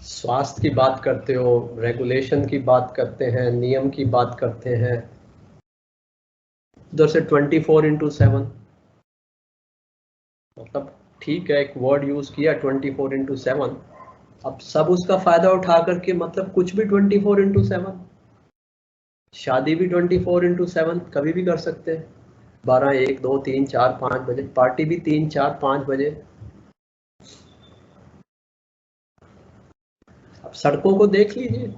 स्वास्थ्य की बात करते हो, रेगुलेशन की बात करते हैं, नियम की बात करते हैं, उधर से 24/7, मतलब ठीक है एक वर्ड यूज किया 24/7, अब सब उसका फायदा उठा करके मतलब कुछ भी 24/7, शादी भी 24/7 कभी भी कर सकते हैं, 12, 1, 2, 3, 4, 5 बजे, पार्टी भी 3, 4, 5 बजे। अब सड़कों को देख लीजिए,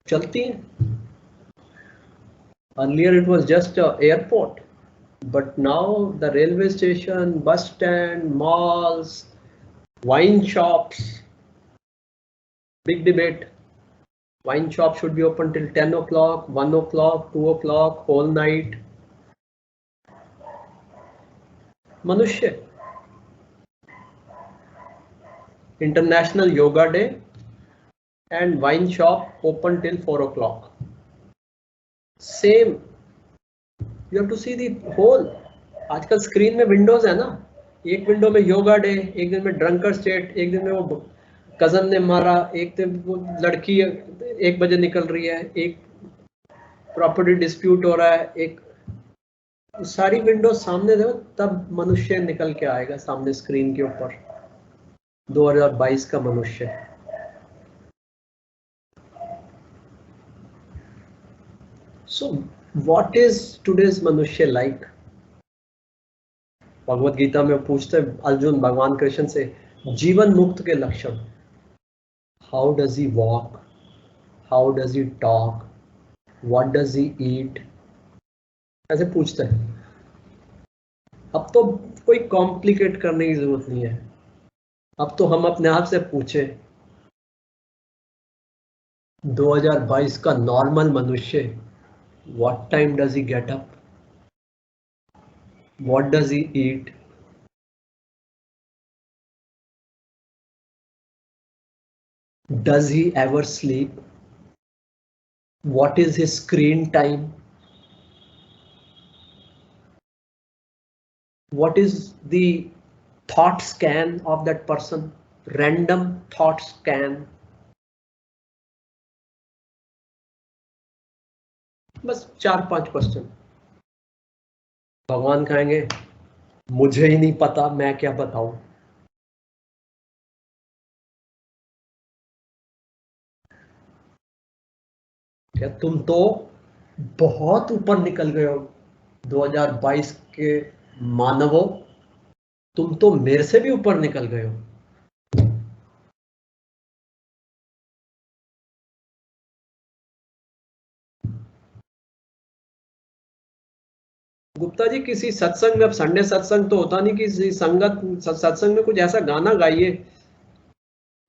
चलती हैं। Earlier it was just a airport, but now the railway station, bus stand, malls, wine shops, big debate. Wine shop should be open till 10 o'clock, 1 o'clock, 2 o'clock, whole night. मनुष्य, International Yoga Day and wine shop open till 4 o'clock. Same. You have to see the whole. आजकल screen में Windows है ना, एक window में yoga day, एक दिन में ड्रंकर स्टेट, एक दिन में वो कजन ने मारा, एक दिन वो लड़की 1 बजे निकल रही है, एक प्रॉपर्टी डिस्प्यूट हो रहा है, एक सारी विंडो सामने दो, तब मनुष्य निकल के आएगा सामने स्क्रीन के ऊपर। 2022 का मनुष्य। So what is today's मनुष्य like? भगवत गीता में पूछते अर्जुन भगवान कृष्ण से, जीवन मुक्त के लक्षण, how does he walk, how does he talk, what does he eat, ऐसे पूछते हैं। अब तो कोई कॉम्प्लिकेट करने की जरूरत नहीं है, अब तो हम अपने आप से पूछे 2022 का नॉर्मल मनुष्य, what time does he get up, what does he eat, does he ever sleep, what is his screen time, what is the thought scan of that person, random thought scan. बस 4-5 question. भगवान कहेंगे मुझे ही नहीं पता, मैं क्या बताऊं। क्या तुम तो बहुत ऊपर निकल गए हो 2022 के मानवों, तुम तो मेरे से भी ऊपर निकल गए हो। गुप्ता जी किसी सत्संग में, अब संडे सत्संग तो होता नहीं, किसी संगत सत्संग में कुछ ऐसा गाना गाइए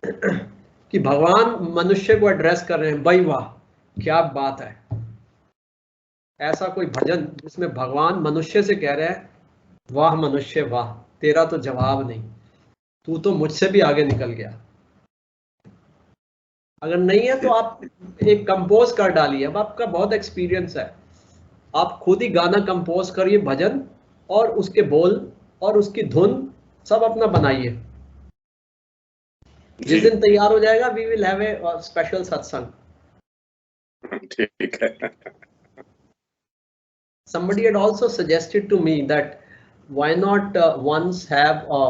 कि भगवान मनुष्य को एड्रेस कर रहे हैं, भाई वाह क्या बात है। ऐसा कोई भजन जिसमें भगवान मनुष्य से कह रहे हैं, वाह मनुष्य वाह, तेरा तो जवाब नहीं, तू तो मुझसे भी आगे निकल गया। अगर नहीं है तो आप एक कंपोज कर डालिए, अब आपका बहुत एक्सपीरियंस है, आप खुद ही गाना कंपोज करिए, भजन, और उसके बोल और उसकी धुन सब अपना बनाइए। जिस दिन तैयार हो जाएगा we will have a special satsang. ठीक है। Somebody had also suggested to me that why not once have a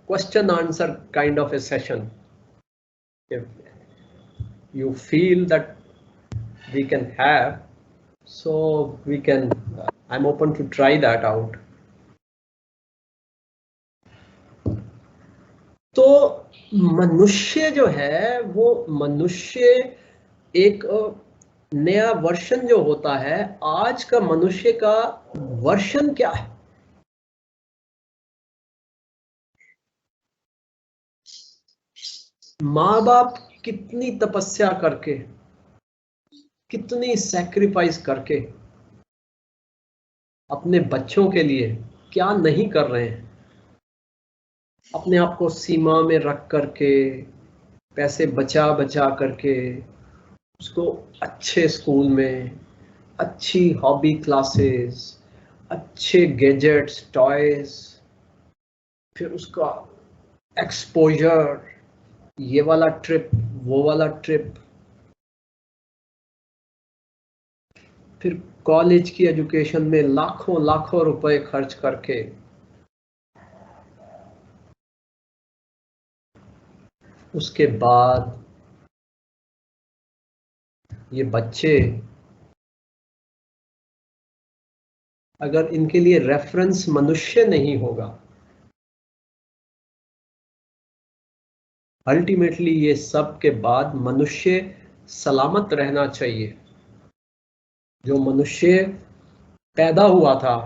question answer kind of a session. If you feel that we can have, so we can, I'm open to try that out. तो मनुष्य जो है वो मनुष्य एक नया वर्षन जो होता है, आज का मनुष्य का वर्षन क्या है? माँ बाप कितनी तपस्या करके, कितनी सैक्रिफाइस करके अपने बच्चों के लिए क्या नहीं कर रहे हैं, अपने आप को सीमा में रख करके, पैसे बचा बचा करके, उसको अच्छे स्कूल में, अच्छी हॉबी क्लासेस, अच्छे गैजेट्स, टॉयज, फिर उसका एक्सपोजर, ये वाला ट्रिप, वो वाला ट्रिप, फिर कॉलेज की एजुकेशन में लाखों लाखों रुपए खर्च करके उसके बाद ये बच्चे अगर इनके लिए रेफरेंस मनुष्य नहीं होगा, अल्टीमेटली ये सब के बाद मनुष्य सलामत रहना चाहिए। जो मनुष्य पैदा हुआ था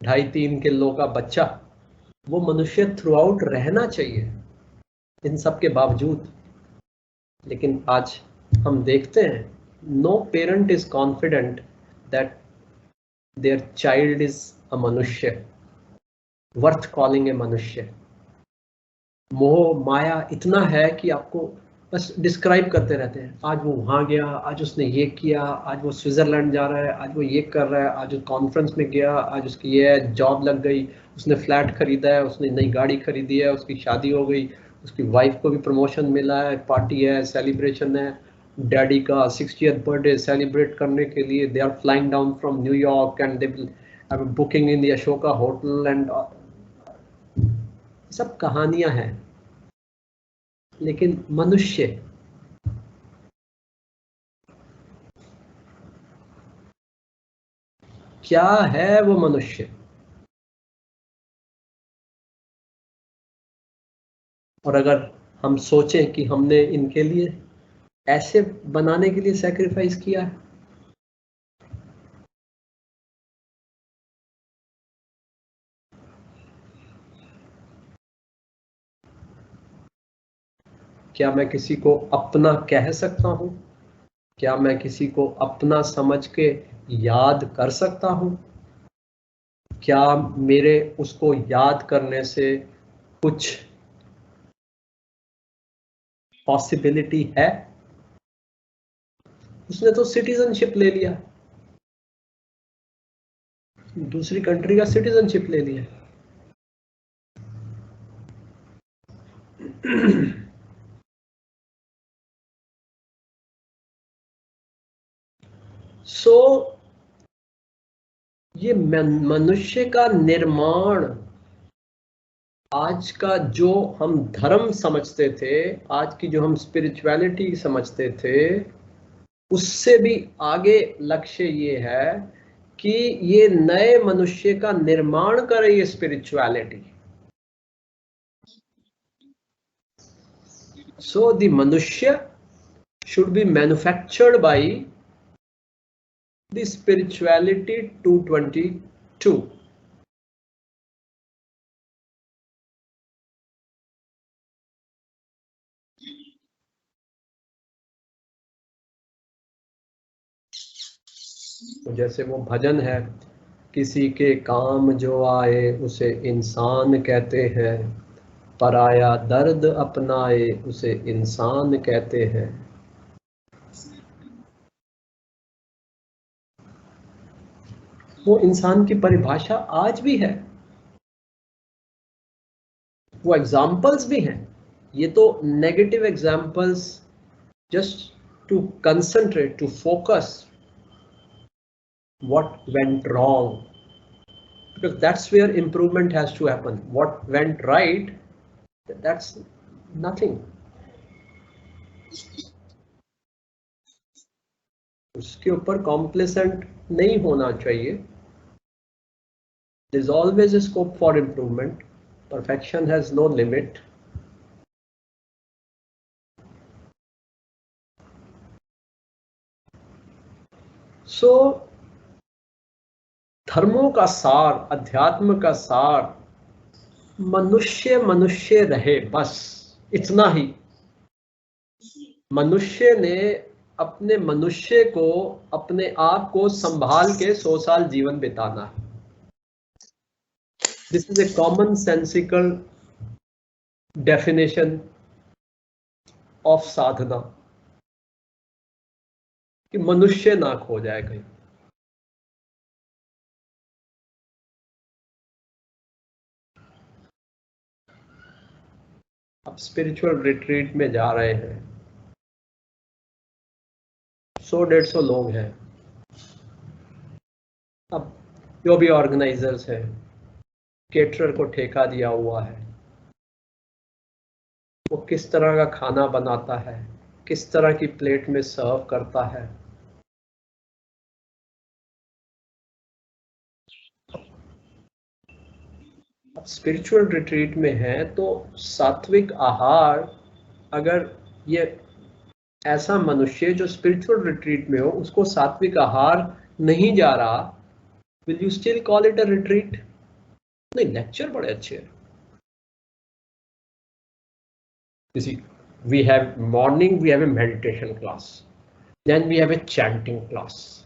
2.5-3 किलो का बच्चा, वो मनुष्य थ्रू आउट रहना चाहिए इन सब के बावजूद। लेकिन आज हम देखते हैं no parent is confident that their child is a मनुष्य, वर्थ कॉलिंग ए मनुष्य। मोह माया इतना है कि आपको बस डिस्क्राइब करते रहते हैं, आज वो वहां गया, आज उसने ये किया, आज वो स्विट्जरलैंड जा रहा है, आज वो ये कर रहा है, आज वो कॉन्फ्रेंस में गया, आज उसकी ये जॉब लग गई, उसने फ्लैट खरीदा है, उसने नई गाड़ी खरीदी है, उसकी शादी हो गई, उसकी वाइफ को भी प्रमोशन मिला है, पार्टी है, सेलिब्रेशन है, डैडी का 60th बर्थडे सेलिब्रेट करने के लिए they are flying down from New York and they booking in the Ashoka hotel and सब कहानियां हैं। लेकिन मनुष्य, क्या है वो मनुष्य? और अगर हम सोचें कि हमने इनके लिए ऐसे बनाने के लिए सैक्रिफाइस किया है, क्या मैं किसी को अपना कह सकता हूं? क्या मैं किसी को अपना समझ के याद कर सकता हूं? क्या मेरे उसको याद करने से कुछ पॉसिबिलिटी है? उसने तो सिटीजनशिप ले लिया, दूसरी कंट्री का सिटीजनशिप ले लिया। सो ये मनुष्य का निर्माण, आज का जो हम धर्म समझते थे, आज की जो हम स्पिरिचुअलिटी समझते थे, उससे भी आगे लक्ष्य ये है कि ये नए मनुष्य का निर्माण करे ये स्पिरिचुअलिटी। सो द मनुष्य should be manufactured by the spirituality 222। तो जैसे वो भजन है, किसी के काम जो आए उसे इंसान कहते हैं, पराया दर्द अपनाए उसे इंसान कहते हैं। वो इंसान की परिभाषा आज भी है, वो एग्जाम्पल्स भी हैं। ये तो negative examples, just to concentrate, to focus what went wrong, because that's where improvement has to happen. What went right, that's nothing. उसके ऊपर कॉम्प्लेसेंट नहीं होना चाहिए। There is always a scope for improvement. Perfection has no limit. So धर्मों का सार, अध्यात्म का सार, मनुष्य मनुष्य रहे, बस इतना ही। मनुष्य ने अपने मनुष्य को, अपने आप को संभाल के 100 साल जीवन बिताना है। This is a common sensical definition of sadhana, कि मनुष्य ना खो जाए कहीं। अब स्पिरिचुअल रिट्रीट में जा रहे हैं, 100-150 लोग हैं। अब जो भी ऑर्गेनाइजर्स हैं, केटरर को ठेका दिया हुआ है, वो किस तरह का खाना बनाता है, किस तरह की प्लेट में सर्व करता है। अब स्पिरिचुअल रिट्रीट में है तो सात्विक आहार, अगर ये ऐसा मनुष्य जो स्पिरिचुअल रिट्रीट में हो उसको सात्विक आहार नहीं जा रहा, will you still call it a retreat? नहीं, लेक्चर बड़े अच्छे हैं। You see, we have morning, we have a meditation class, then we have a chanting class,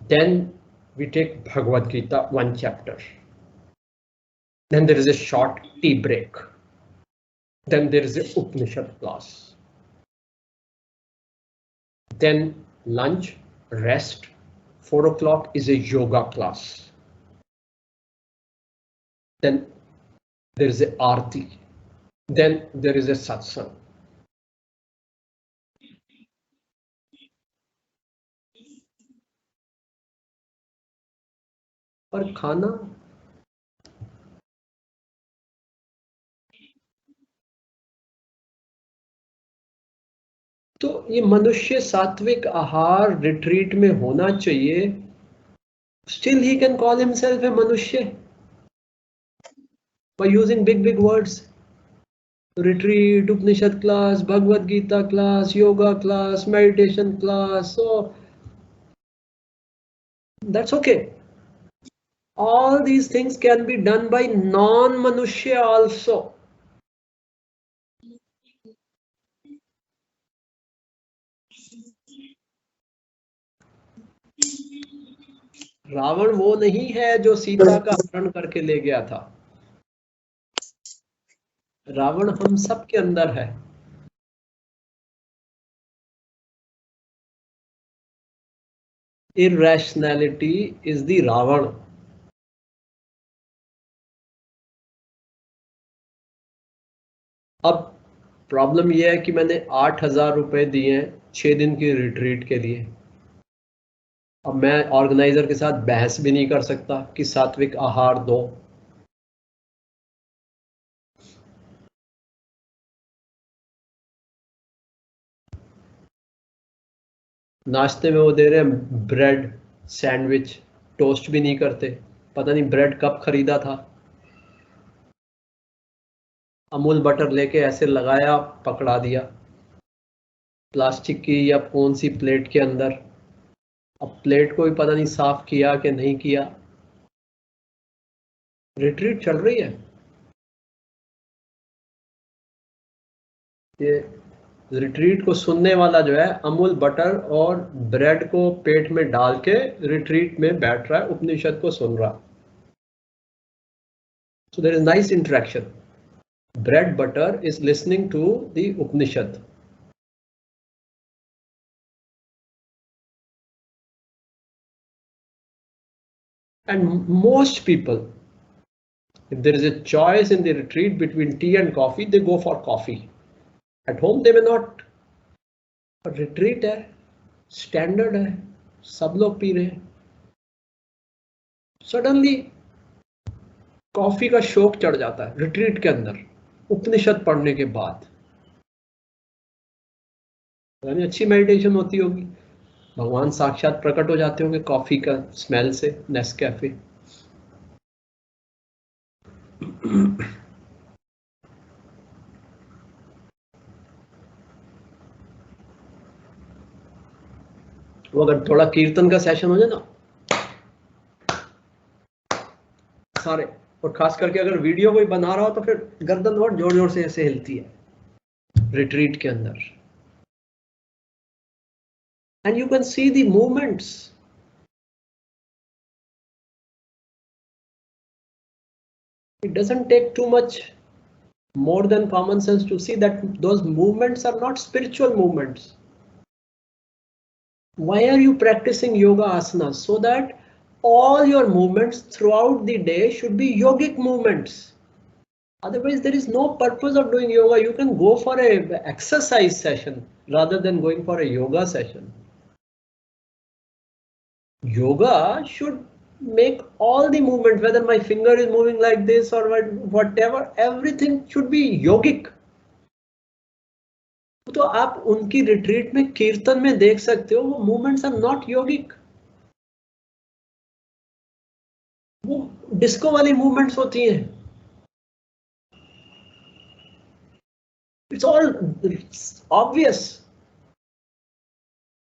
then we take Bhagavad Gita, one chapter, then there is a short tea break, then there is a Upanishad class, then lunch, rest, 4 o'clock is a yoga class, then there is a Aarti, then there is a satsang. और खाना तो ये मनुष्य सात्विक आहार retreat में होना चाहिए, still he can call himself a manushya by using big words. Retreat, Upanishad class, Bhagavad Gita class, yoga class, meditation class. So that's okay. All these things can be done by non-manushya also. Ravan वो नहीं है जो सीता का अपहरण करके ले गया था। रावण हम सब के अंदर है। Irrationality is the Ravan. अब प्रॉब्लम यह है कि मैंने 8,000 रुपए दिए 6 दिन की रिट्रीट के लिए। अब मैं ऑर्गेनाइजर के साथ बहस भी नहीं कर सकता कि सात्विक आहार दो। नाश्ते में वो दे रहे हैं ब्रेड, सैंडविच, टोस्ट भी नहीं करते। पता नहीं ब्रेड कब खरीदा था। अमूल बटर लेके ऐसे लगाया, पकड़ा दिया प्लास्टिक की या कौन सी प्लेट के अंदर। अब प्लेट को भी पता नहीं साफ किया कि नहीं किया। रिट्रीट चल रही है। ये रिट्रीट को सुनने वाला जो है अमूल बटर और ब्रेड को पेट में डाल के रिट्रीट में बैठ रहा है, उपनिषद को सुन रहा। So there is nice interaction. Bread butter is listening to the Upanishad. And most people, if there is a choice in the retreat between tea and coffee, they go for coffee. At home they may not. But retreat है, standard है, सब लोग P रहे हैं। Suddenly coffee का शौक चढ़ जाता है रिट्रीट के अंदर, उपनिषद पढ़ने के बाद। यानी अच्छी मेडिटेशन होती होगी, भगवान साक्षात प्रकट हो जाते होंगे कॉफी का स्मेल से, नेस्कैफे। वो अगर थोड़ा कीर्तन का सेशन हो जाए ना सारे, और खास करके अगर वीडियो कोई बना रहा हो तो फिर गर्दन और जोर जोर से ऐसे हिलती है रिट्रीट के अंदर। And you can see the movements. It doesn't take too much more than common sense to see that those movements are not spiritual movements. Why are you practicing yoga asanas? So that all your movements throughout the day should be yogic movements. Otherwise there is no purpose of doing yoga. You can go for a exercise session rather than going for a yoga session. Yoga should make all the movement, whether my finger is moving like this or whatever, everything should be yogic. तो आप उनकी retreat में कीर्तन में देख सकते हो, वो मूवमेंट्स आर नॉट योगिक, वो डिस्को वाली मूवमेंट्स होती हैं. It's all obvious.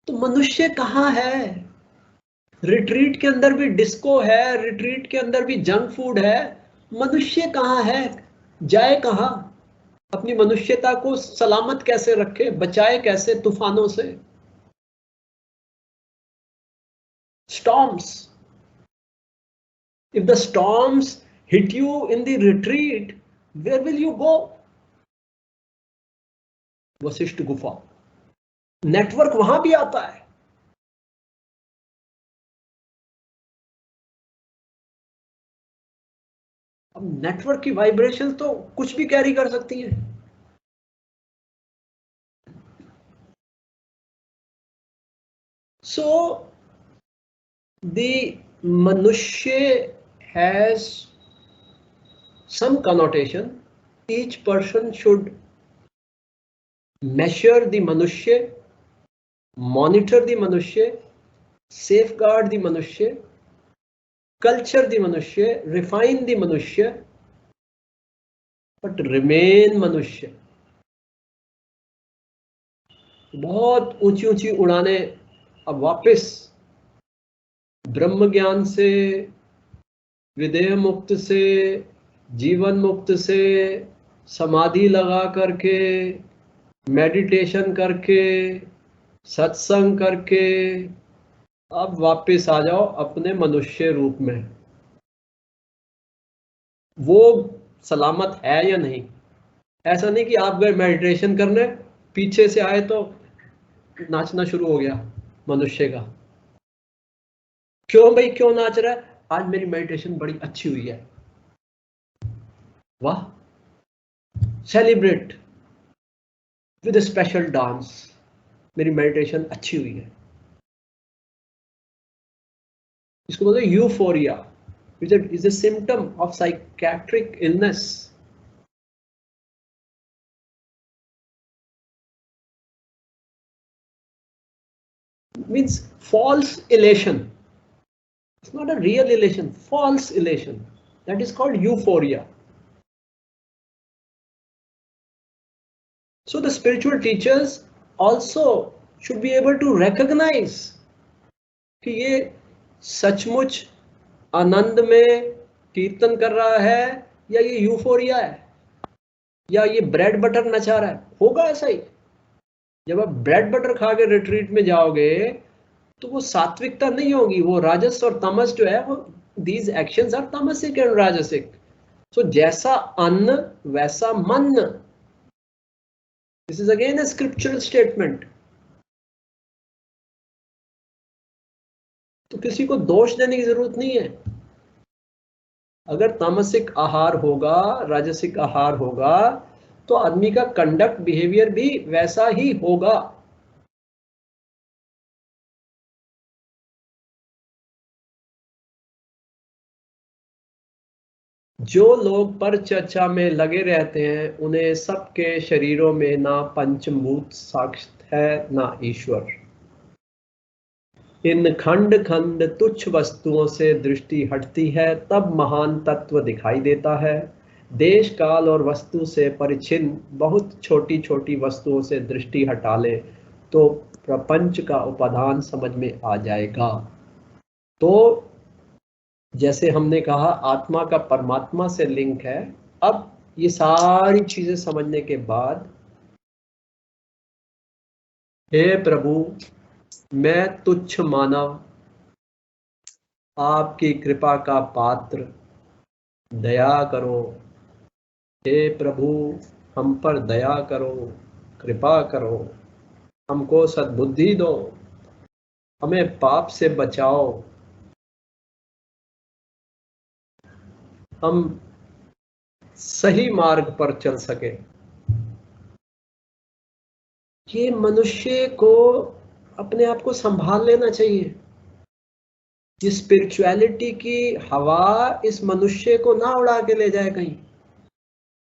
तो मनुष्य कहाँ है? रिट्रीट के अंदर भी डिस्को है, रिट्रीट के अंदर भी जंक फूड है. मनुष्य कहाँ है? जाए कहाँ? अपनी मनुष्यता को सलामत कैसे रखे, बचाए कैसे तूफानों से? Storms. If the storms hit you in the retreat, where will you go? Vashishtha गुफा. नेटवर्क वहां भी आता है. अब नेटवर्क की वाइब्रेशन तो कुछ भी कैरी कर सकती है. So the Manushya has some connotation. Each person should measure the Manushya, monitor the Manushya, safeguard the Manushya, culture the Manushya, refine the Manushya, but remain Manushya. बहुत ऊंची ऊंची उड़ाने अब वापस ब्रह्म ज्ञान से, विदेह मुक्त से, जीवन मुक्त से, समाधि लगा करके, मेडिटेशन करके, सत्संग करके अब वापस आ जाओ अपने मनुष्य रूप में. वो सलामत है या नहीं? ऐसा नहीं कि आप गए मेडिटेशन करने, पीछे से आए तो नाचना शुरू हो गया मनुष्य का. क्यों भाई, क्यों नाच रहा है? आज मेरी मेडिटेशन बड़ी अच्छी हुई है. वाह, सेलिब्रेट विद स्पेशल डांस. मेरी मेडिटेशन अच्छी हुई है. इसको बोलते हैं euphoria, which is a symptom of psychiatric illness. Means false elation. It's not a real elation, false elation. That is called euphoria. So the spiritual teachers also should be able to recognize कि ये सचमुच आनंद में कीर्तन कर रहा है या ये यूफोरिया है या ये ब्रेड बटर नचा रहा है. होगा ऐसा ही. जब आप ब्रेड बटर खा के रिट्रीट में जाओगे तो वो सात्विकता नहीं होगी, वो राजस और तमस जो है वो, दीज एक्शंस आर तामसिक एंड राजसिक. सो जैसा अन्न वैसा मन. This is again A scriptural statement. तो किसी को दोष देने की जरूरत नहीं है. अगर तामसिक आहार होगा, राजसिक आहार होगा, तो आदमी का कंडक्ट बिहेवियर भी वैसा ही होगा. जो लोग पर चर्चा में लगे रहते हैं उन्हें सबके शरीरों में ना पंचभूत साक्ष्य है ना ईश्वर. इन खंड खंड तुच्छ वस्तुओं से दृष्टि हटती है तब महान तत्व दिखाई देता है. देश काल और वस्तु से परिचिन्न बहुत छोटी छोटी वस्तुओं से दृष्टि हटा ले तो प्रपंच का उपादान समझ में आ जाएगा. तो जैसे हमने कहा आत्मा का परमात्मा से लिंक है. अब ये सारी चीजें समझने के बाद, हे प्रभु मैं तुच्छ मानव, आपकी कृपा का पात्र, दया करो. हे प्रभु हम पर दया करो, कृपा करो, हमको सद्बुद्धि दो, हमें पाप से बचाओ, हम सही मार्ग पर चल सके. ये मनुष्य को अपने आप को संभाल लेना चाहिए. ये स्पिरिचुअलिटी की हवा इस मनुष्य को ना उड़ा के ले जाए कहीं।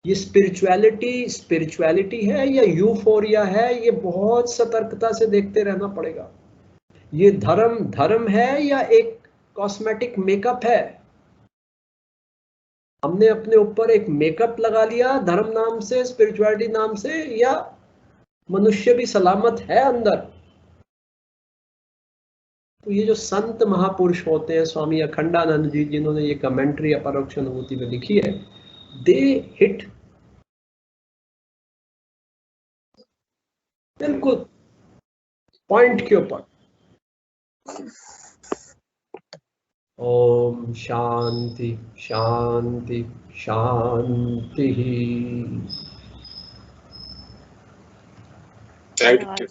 ये स्पिरिचुअलिटी है या यूफोरिया है, ये बहुत सतर्कता से देखते रहना पड़ेगा। ये धर्म है या एक कॉस्मेटिक मेकअप है। हमने अपने ऊपर एक मेकअप लगा लिया धर्म नाम से, स्पिरिचुअलिटी नाम से, या मनुष्य भी सलामत है अंदर। तो ये जो संत महापुरुष होते हैं, स्वामी अखंडानंद जी जिन्होंने ये कमेंट्री अपरोक्ष अनुभूति में लिखी है, दे हिट बिल्कुल पॉइंट के ऊपर। ओम शांति शांति शांति। धन्यवाद।